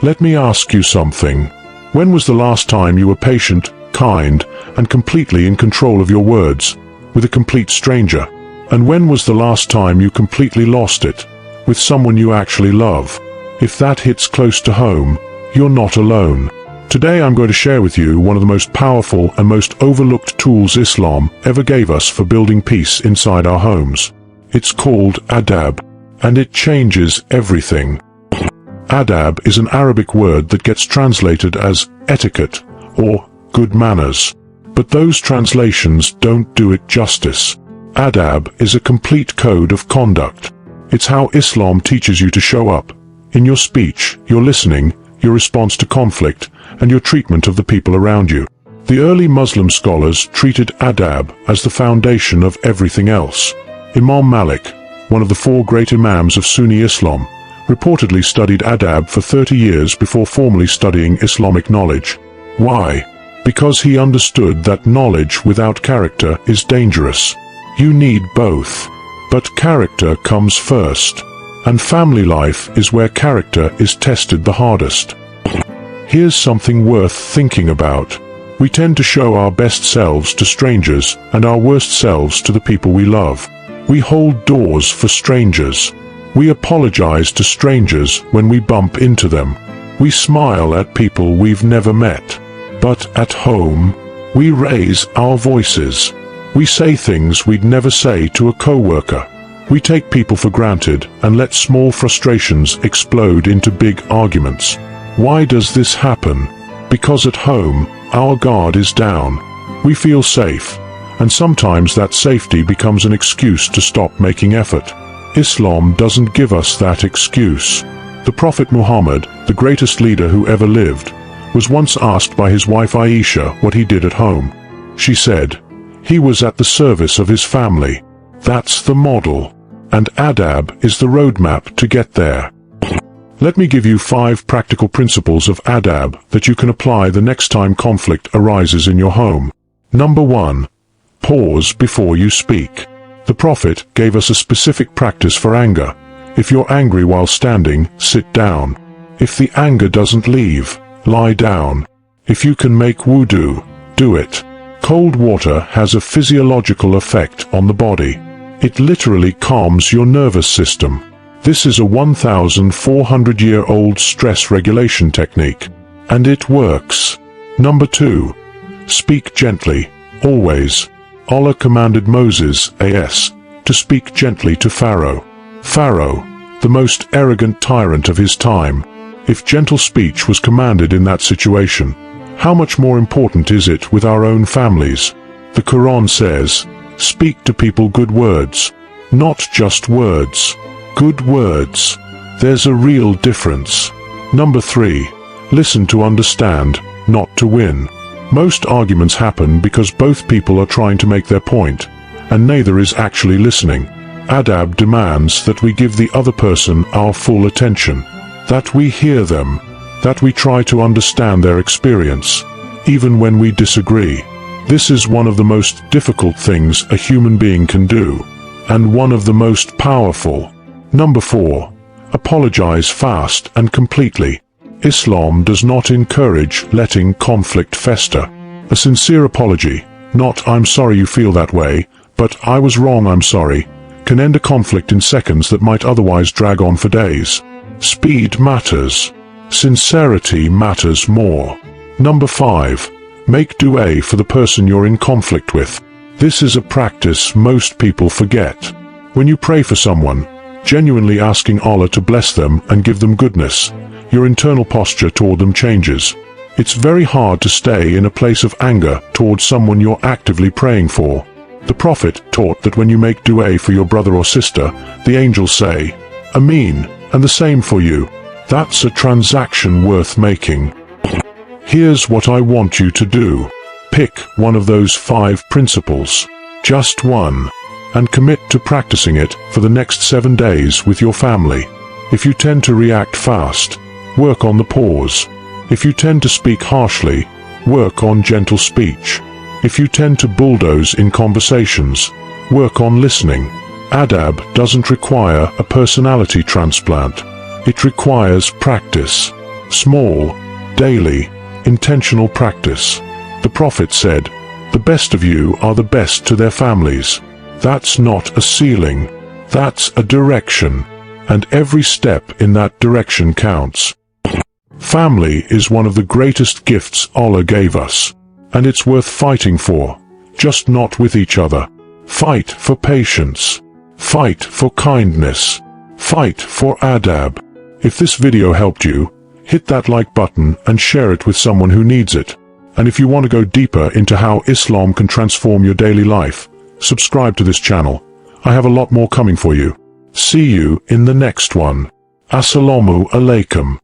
Let me ask you something. When was the last time you were patient, kind, and completely in control of your words, with a complete stranger? And when was the last time you completely lost it, with someone you actually love? If that hits close to home, you're not alone. Today I'm going to share with you one of the most powerful and most overlooked tools Islam ever gave us for building peace inside our homes. It's called Adab, and it changes everything. Adab is an Arabic word that gets translated as etiquette or good manners. But those translations don't do it justice. Adab is a complete code of conduct. It's how Islam teaches you to show up, in your speech, your listening, your response to conflict, and your treatment of the people around you. The early Muslim scholars treated Adab as the foundation of everything else. Imam Malik, one of the four great imams of Sunni Islam, reportedly studied Adab for 30 years before formally studying Islamic knowledge. Why? Because he understood that knowledge without character is dangerous. You need both. But character comes first. And family life is where character is tested the hardest. Here's something worth thinking about. We tend to show our best selves to strangers and our worst selves to the people we love. We hold doors for strangers. We apologize to strangers when we bump into them. We smile at people we've never met. But at home, we raise our voices. We say things we'd never say to a coworker. We take people for granted and let small frustrations explode into big arguments. Why does this happen? Because at home, our guard is down. We feel safe, and sometimes that safety becomes an excuse to stop making effort. Islam doesn't give us that excuse. The Prophet Muhammad, the greatest leader who ever lived, was once asked by his wife Aisha what he did at home. She said, he was at the service of his family. That's the model. And Adab is the roadmap to get there. Let me give you 5 practical principles of Adab that you can apply the next time conflict arises in your home. Number 1. Pause before you speak. The Prophet gave us a specific practice for anger. If you're angry while standing, sit down. If the anger doesn't leave, lie down. If you can make wudu, do it. Cold water has a physiological effect on the body. It literally calms your nervous system. This is a 1,400-year-old stress regulation technique. And it works. Number 2. Speak gently, always. Allah commanded Moses, a.s., to speak gently to Pharaoh. Pharaoh, the most arrogant tyrant of his time. If gentle speech was commanded in that situation, how much more important is it with our own families? The Quran says, speak to people good words. Not just words. Good words. There's a real difference. Number 3. Listen to understand, not to win. Most arguments happen because both people are trying to make their point, and neither is actually listening. Adab demands that we give the other person our full attention, that we hear them, that we try to understand their experience, even when we disagree. This is one of the most difficult things a human being can do, and one of the most powerful. Number 4. Apologize fast and completely. Islam does not encourage letting conflict fester. A sincere apology, not "I'm sorry you feel that way," but "I was wrong, I'm sorry," can end a conflict in seconds that might otherwise drag on for days. Speed matters. Sincerity matters more. Number 5. Make dua for the person you're in conflict with. This is a practice most people forget. When you pray for someone, genuinely asking Allah to bless them and give them goodness, your internal posture toward them changes. It's very hard to stay in a place of anger towards someone you're actively praying for. The Prophet taught that when you make dua for your brother or sister, the angels say, Ameen, and the same for you. That's a transaction worth making. Here's what I want you to do. Pick one of those 5 principles. Just one. And commit to practicing it for the next 7 days with your family. If you tend to react fast, work on the pause. If you tend to speak harshly, work on gentle speech. If you tend to bulldoze in conversations, work on listening. Adab doesn't require a personality transplant. It requires practice. Small, daily, intentional practice. The Prophet said, "The best of you are the best to their families." That's not a ceiling. That's a direction. And every step in that direction counts. Family is one of the greatest gifts Allah gave us. And it's worth fighting for. Just not with each other. Fight for patience. Fight for kindness. Fight for adab. If this video helped you, hit that like button and share it with someone who needs it. And if you want to go deeper into how Islam can transform your daily life, subscribe to this channel. I have a lot more coming for you. See you in the next one. Assalamu alaikum.